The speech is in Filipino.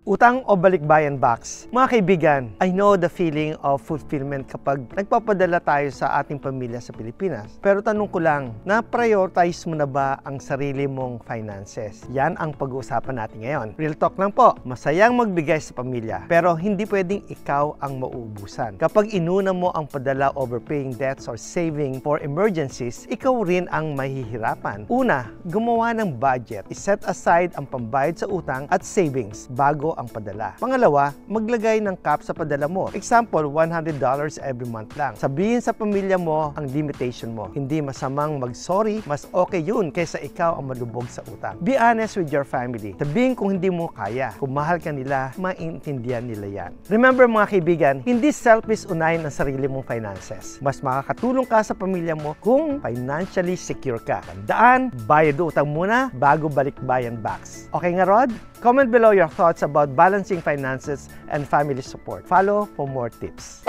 Utang o balikbayan box. Mga kaibigan, I know the feeling of fulfillment kapag nagpapadala tayo sa ating pamilya sa Pilipinas. Pero tanong ko lang, na-prioritize mo na ba ang sarili mong finances? Yan ang pag-uusapan natin ngayon. Real talk lang po, masayang magbigay sa pamilya, pero hindi pwedeng ikaw ang mauubusan. Kapag inuna mo ang padala, overpaying debts or saving for emergencies, ikaw rin ang mahihirapan. Una, gumawa ng budget. I-set aside ang pambayad sa utang at savings bago ang padala. Pangalawa, maglagay ng cap sa padala mo. Example, $100 every month lang. Sabihin sa pamilya mo ang limitation mo. Hindi masamang mag-sorry, mas okay yun kaysa ikaw ang malubog sa utang. Be honest with your family. Sabihin kung hindi mo kaya. Kung mahal ka nila, maintindihan nila yan. Remember mga kaibigan, hindi selfish unahin ang sarili mong finances. Mas makakatulong ka sa pamilya mo kung financially secure ka. Tandaan, bayad utang muna bago balikbayan box. Okay nga Rod? Comment below your thoughts about balancing finances and family support. Follow for more tips.